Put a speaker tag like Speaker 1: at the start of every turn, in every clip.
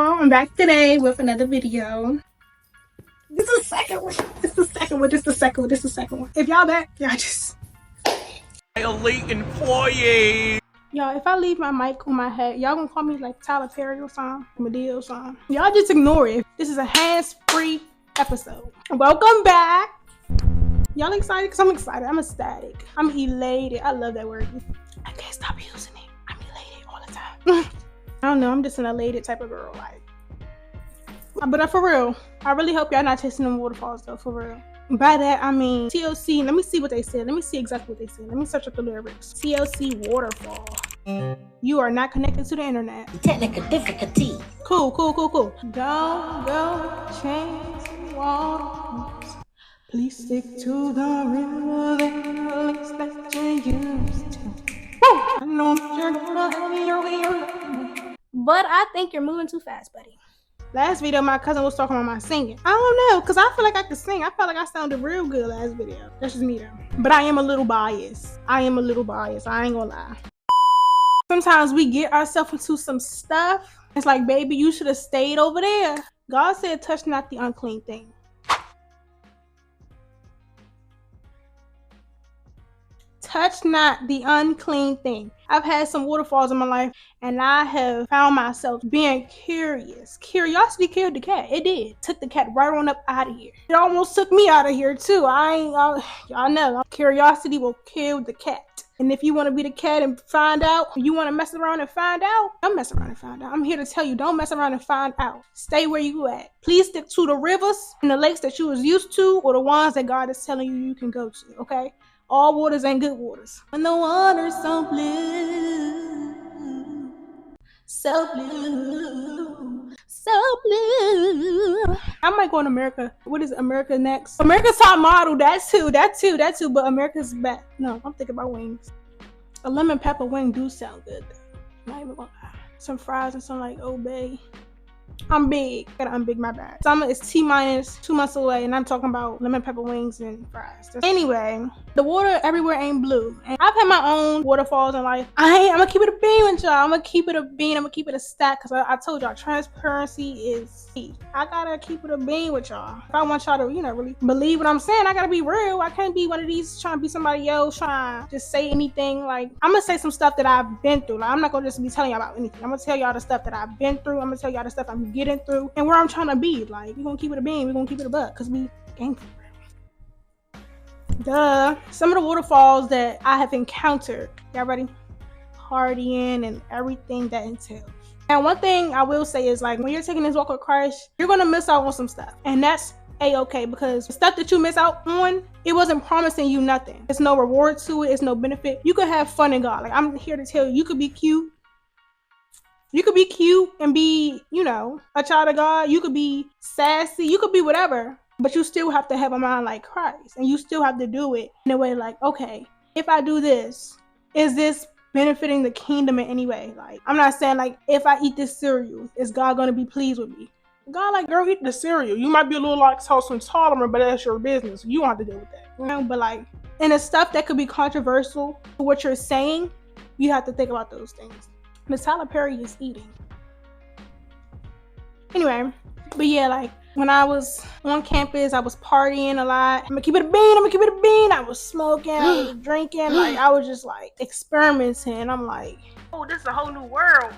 Speaker 1: y'all, I'm back today with another video. This is the second one. If y'all back, y'all just
Speaker 2: elite employee.
Speaker 1: Y'all, if I leave my mic on my head, y'all gonna call me like Tyler Perry or something, Medea or something. Y'all just ignore it. This is a hands-free episode. Welcome back. Y'all excited? Cause I'm excited. I'm ecstatic. I'm elated. I love that word. I can't stop using it. I'm elated all the time. I don't know. I'm just an elated type of girl, like. But for real, I really hope y'all not chasing them waterfalls though, for real. By that, I mean TLC. Let me see what they said. Let me see exactly what they said. Let me search up the lyrics. TLC waterfall. You are not connected to the internet.
Speaker 3: Technical difficulty.
Speaker 1: Cool. Don't go change waterfalls. Please stick to the river that you used to. Woo! I know you're gonna have your way. But I think you're moving too fast, buddy. Last video, my cousin was talking about my singing. I don't know, because I feel like I could sing. I felt like I sounded real good last video. That's just me, though. But I am a little biased. I ain't gonna lie. Sometimes we get ourselves into some stuff. It's like, baby, you should have stayed over there. God said, touch not the unclean thing. Touch not the unclean thing. I've had some waterfalls in my life, and I have found myself being curious. Curiosity killed the cat. It did. Took the cat right on up out of here. It almost took me out of here too. Y'all know, curiosity will kill the cat. And if you want to be the cat and find out, you want to mess around and find out, don't mess around and find out. I'm here to tell you, don't mess around and find out. Stay where you at. Please stick to the rivers and the lakes that you was used to, or the ones that God is telling you can go to, okay? All waters ain't good waters. When the water's so blue, so blue, so blue. I might go in America. What is America Next? America's Top Model. That too. But America's back. No, I'm thinking about wings. A lemon pepper wing do sound good though. Not even gonna lie. Some fries and some like Old Bay. I'm big. Gotta unbig my bag. Summer is T-minus 2 months away, and I'm talking about lemon pepper wings and fries. Anyway, the water everywhere ain't blue. And I've had my own waterfalls in life. I'm gonna keep it a bean with y'all. I'm gonna keep it a bean. I'm gonna keep it a stack, because I told y'all transparency is key. I gotta keep it a bean with y'all. If I want y'all to, really believe what I'm saying, I gotta be real. I can't be one of these trying to be somebody else, trying to just say anything. Like, I'm gonna say some stuff that I've been through. Like, I'm not gonna just be telling y'all about anything. I'm gonna tell y'all the stuff that I've been through. I'm gonna tell y'all the stuff I'm getting through and where I'm trying to be. Like, we're gonna keep it a bean, we're gonna keep it a buck, because we gang for real. Duh. Some of the waterfalls that I have encountered, y'all ready? Partying and everything that entails. And one thing I will say is, like, when you're taking this walk with Christ, you're gonna miss out on some stuff, and that's a-okay, because the stuff that you miss out on, it wasn't promising you nothing. It's no reward to it. It's no benefit. You could have fun in God. Like, I'm here to tell you, you could be cute. You could be cute and be, a child of God. You could be sassy. You could be whatever. But you still have to have a mind like Christ. And you still have to do it in a way like, okay, if I do this, is this benefiting the kingdom in any way? Like, I'm not saying, like, if I eat this cereal, is God going to be pleased with me? God, like, girl, eat the cereal. You might be a little lactose intolerant, but that's your business. You don't have to deal with that. But, like, and the stuff that could be controversial to what you're saying, you have to think about those things. Miss Tyler Perry is eating. Anyway, but yeah, like, when I was on campus, I was partying a lot. I'm gonna keep it a bean. I was smoking, I was drinking, like, I was just like experimenting. I'm like, oh, this is a whole new world.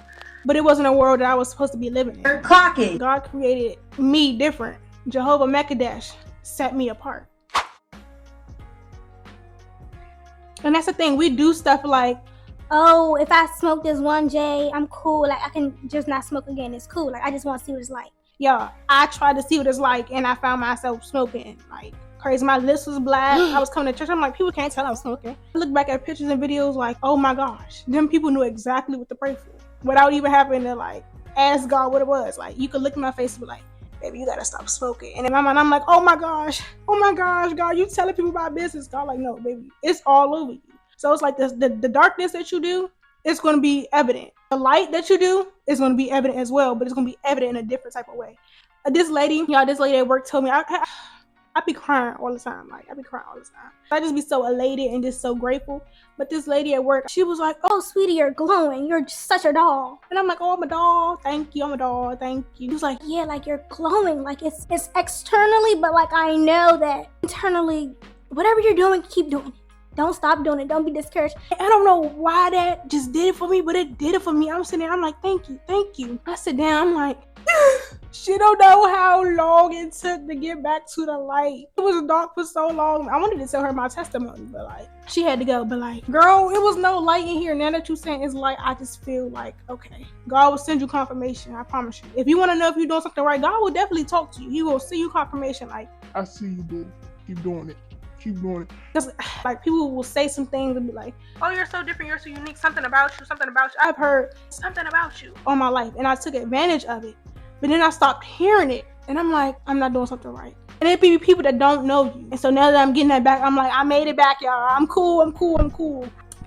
Speaker 1: But it wasn't a world that I was supposed to be living in.
Speaker 3: Clocking.
Speaker 1: God created me different. Jehovah Mekadesh set me apart. And that's the thing, we do stuff like,
Speaker 4: oh, if I smoke this one J, I'm cool. Like, I can just not smoke again. It's cool. Like, I just want to see what it's like.
Speaker 1: Yo, I tried to see what it's like, and I found myself smoking like crazy. My lips was black. I was coming to church. I'm like, people can't tell I'm smoking. I look back at pictures and videos like, oh my gosh, them people knew exactly what to pray for without even having to, like, ask God what it was. Like, you could look in my face and be like, baby, you gotta stop smoking. And in my mind, I'm like, oh my gosh, God, you telling people about business. God, like, no, baby, it's all over you. So it's like this, the darkness that you do, it's going to be evident. The light that you do is going to be evident as well, but it's going to be evident in a different type of way. This lady at work told me, I I be crying all the time. Like, I be crying all the time. I just be so elated and just so grateful. But this lady at work, she was like,
Speaker 4: oh, sweetie, you're glowing. You're such a doll.
Speaker 1: And I'm like, oh, I'm a doll. Thank you. I'm a doll. Thank you. She was like,
Speaker 4: yeah, like you're glowing. Like it's externally, but like I know that internally, whatever you're doing, keep doing it. Don't stop doing it. Don't be discouraged.
Speaker 1: I don't know why that just did it for me, but it did it for me. I'm sitting there, I'm like, thank you, thank you. I sit down, I'm like, she don't know how long it took to get back to the light. It was dark for so long. I wanted to tell her my testimony, but like, she had to go. But like, girl, it was no light in here. Now that you saying it's light, I just feel like, okay, God will send you confirmation. I promise you. If you want to know if you're doing something right, God will definitely talk to you. He will send you confirmation. Like,
Speaker 3: I see you, boo. Keep doing it. Keep doing it.
Speaker 1: Because like people will say some things and be like, oh, you're so different, you're so unique, something about you, something about you. I've heard something about you all my life, and I took advantage of it. But then I stopped hearing it, and I'm like, I'm not doing something right. And it be people that don't know you. And so now that I'm getting that back, I'm like, I made it back, y'all. I'm cool.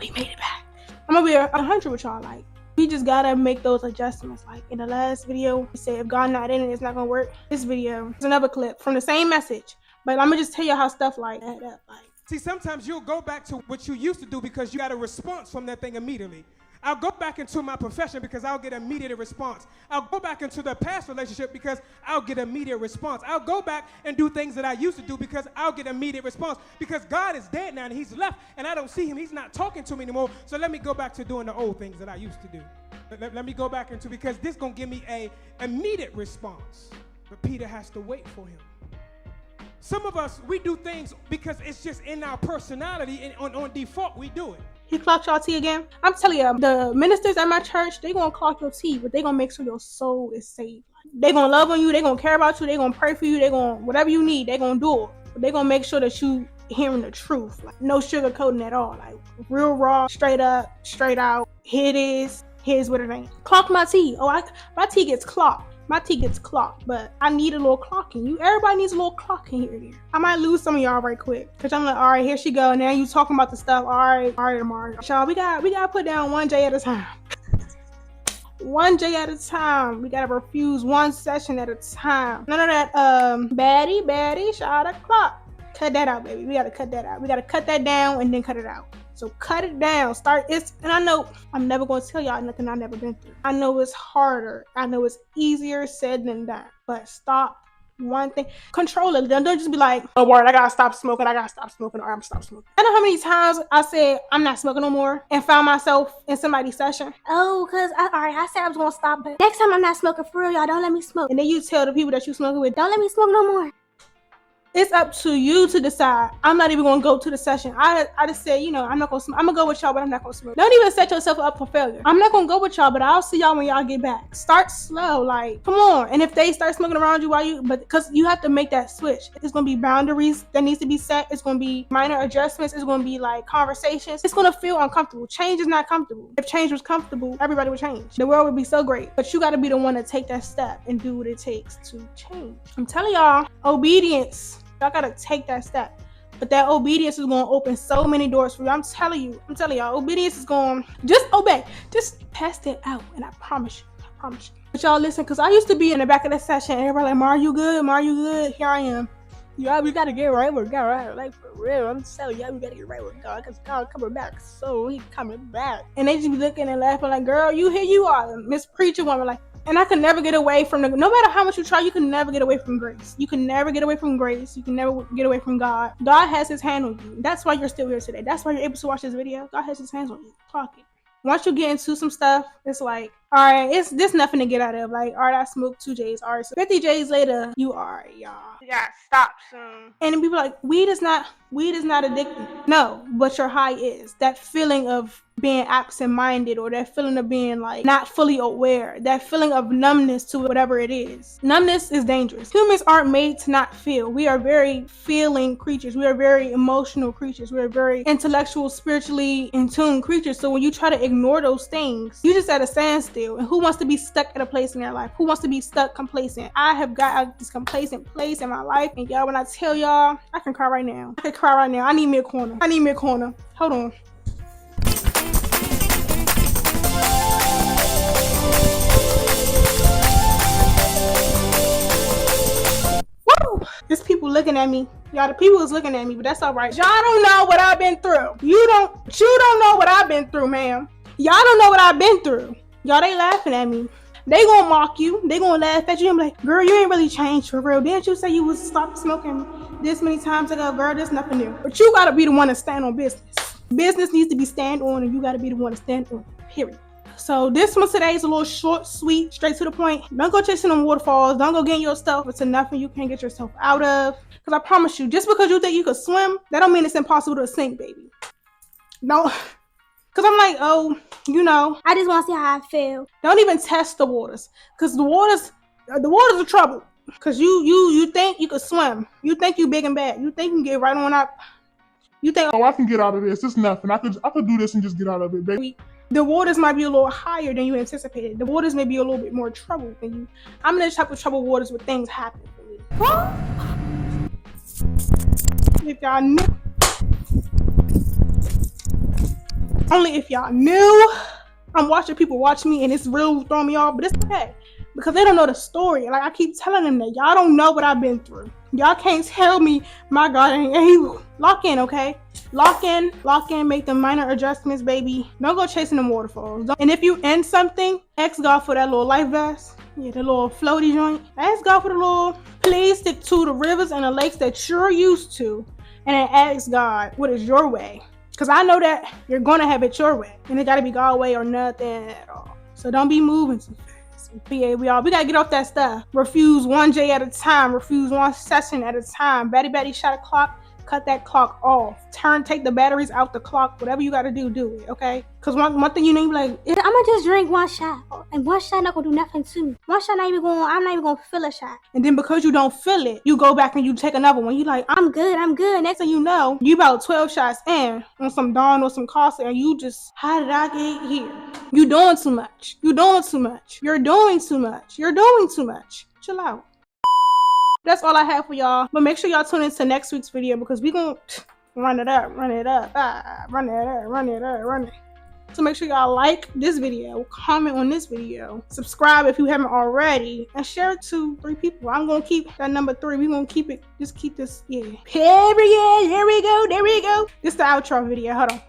Speaker 1: We made it back. I'm gonna be 100 with y'all. Like, we just gotta make those adjustments. Like in the last video, we said if God not in it, it's not gonna work. This video is another clip from the same message. But I'm gonna just tell you how stuff like add up. Like,
Speaker 5: see, sometimes you'll go back to what you used to do because you got a response from that thing immediately. I'll go back into my profession because I'll get immediate response. I'll go back into the past relationship because I'll get immediate response. I'll go back and do things that I used to do because I'll get immediate response. Because God is dead now and he's left and I don't see him. He's not talking to me anymore. So let me go back to doing the old things that I used to do. Let me go back into, because this is going to give me a immediate response. But Peter has to wait for him. Some of us, we do things because it's just in our personality, and on default, we do it.
Speaker 1: He clocked y'all tea again? I'm telling you, the ministers at my church, they gonna clock your tea, but they gonna make sure your soul is saved. They gonna love on you, they gonna care about you, they gonna pray for you, they gonna, whatever you need, they gonna do it. But they gonna make sure that you hearing the truth. Like, no sugarcoating at all. Like, real raw, straight up, straight out. Here it is, here's what it ain't. Clock my tea. Oh, my tea gets clocked. My tea gets clocked, but I need a little clocking. Everybody needs a little clocking here and there. I might lose some of y'all right quick, cause I'm like, all right, here she go. Now you talking about the stuff. All right, Amari. Y'all, we gotta put down one J at a time. One J at a time. We gotta refuse one session at a time. None of that baddie, shot o'clock. Cut that out, baby. We gotta cut that out. We gotta cut that down and then cut it out. So cut it down. And I know I'm never going to tell y'all nothing I've never been through. I know it's harder. I know it's easier said than done. But stop one thing. Control it. Don't just be like, oh, word, I gotta stop smoking. Or I'm gonna stop smoking. I know how many times I said I'm not smoking no more and found myself in somebody's session.
Speaker 4: Oh, because I said I was going to stop, but next time I'm not smoking for real, y'all. Don't let me smoke.
Speaker 1: And then you tell the people that you smoking with,
Speaker 4: don't let me smoke no more.
Speaker 1: It's up to you to decide. I'm not even gonna go to the session. I just said, I'm not gonna smoke. I'm gonna go with y'all, but I'm not gonna smoke. Don't even set yourself up for failure. I'm not gonna go with y'all, but I'll see y'all when y'all get back. Start slow, like, come on. And if they start smoking around you because you have to make that switch. It's gonna be boundaries that needs to be set. It's gonna be minor adjustments. It's gonna be like conversations. It's gonna feel uncomfortable. Change is not comfortable. If change was comfortable, everybody would change. The world would be so great. But you gotta be the one to take that step and do what it takes to change. I'm telling y'all, obedience. Y'all gotta take that step. But that obedience is gonna open so many doors for you. I'm telling y'all, obedience is gonna just obey. Just test it out. And I promise you. But y'all listen, because I used to be in the back of the session and everybody like, Mar, you good? Here I am. Yeah, we gotta get right with God, like for real. I'm telling you, we gotta get right with God, because God coming back, so he coming back. And they just be looking and laughing like, girl, here you are, Miss Preacher Woman, like. And I can never get away from no matter how much you try, you can never get away from grace. You can never get away from grace. You can never get away from God. God has his hand on you. That's why you're still here today. That's why you're able to watch this video. God has his hands on you. Clock it. Once you get into some stuff, it's like, all right, there's nothing to get out of. Like, all right, I smoked 2 J's. All right, so 50 J's later, you are, y'all. You gotta stop soon. And people are like, weed is not addicting. No, but your high is. That feeling of being absent-minded, or that feeling of being like not fully aware, that feeling of numbness to whatever it is. Numbness is dangerous. Humans aren't made to not feel. We are very feeling creatures. We are very emotional creatures. We are very intellectual, spiritually in tune creatures. So when you try to ignore those things, you just at a standstill. And who wants to be stuck at a place in their life? Who wants to be stuck complacent? I have got out this complacent place in my life, and y'all, when I tell y'all, I can cry right now. I need me a corner. Hold on. Woo! There's people looking at me. Y'all, the people is looking at me, but that's all right. Y'all don't know what I've been through. You don't know what I've been through, ma'am. Y'all don't know what I've been through. Y'all, they laughing at me. They gonna mock you. They gonna laugh at you and be like, girl, you ain't really changed for real. Didn't you say you was stop smoking this many times ago? Girl, there's nothing new. But you gotta be the one to stand on business. Business needs to be stand on, and you gotta be the one to stand on, period. So this one today is a little short, sweet, straight to the point. Don't go chasing them waterfalls. Don't go getting yourself into nothing you can't get yourself out of. Because I promise you, just because you think you could swim, that don't mean it's impossible to sink, baby. No. Because I'm like, oh, you know.
Speaker 4: I just want to see how I feel.
Speaker 1: Don't even test the waters. Because the waters are trouble. Because you think you could swim. You think you big and bad. You think you can get right on up. You think,
Speaker 3: Oh, I can get out of this. It's nothing. I could do this and just get out of it, baby.
Speaker 1: the waters might be a little higher than you anticipated. The waters may be a little bit more trouble than you. I'm in the type of trouble waters where things happen for me. If y'all knew. Only if y'all knew. I'm watching people watch me and it's real throwing me off, but it's okay. Because they don't know the story. Like I keep telling them that y'all don't know what I've been through. Y'all can't tell me my God ain't able. Lock in, okay? Lock in, make the minor adjustments, baby. Don't go chasing them waterfalls. And if you in something, ask God for that little life vest. Yeah, the little floaty joint. Ask God for the little, please stick to the rivers and the lakes that you're used to. And then ask God, what is your way? Because I know that you're going to have it your way. And it got to be God way or nothing at all. So don't be moving too fast. Yeah, we got to get off that stuff. Refuse one J at a time. Refuse one session at a time. Betty shot a clock. Cut that clock off. Take the batteries out the clock. Whatever you got to do it, okay? Because one thing you need, like,
Speaker 4: I'm going to just drink one shot. And one shot not going to do nothing to me. One shot I'm not even going to feel a shot.
Speaker 1: And then because you don't feel it, you go back and you take another one. You like, I'm good. Next thing you know, you about 12 shots in on some Dawn or some Costa, and you just, how did I get here? You doing too much. You're doing too much. Chill out. That's all I have for y'all. But make sure y'all tune into next week's video because we gonna run it up. So make sure y'all like this video, comment on this video, subscribe if you haven't already, and share it to 3 people. I'm gonna keep that number 3. We gonna keep it. Just keep this. Yeah. Period. There we go. This is the outro video. Hold on.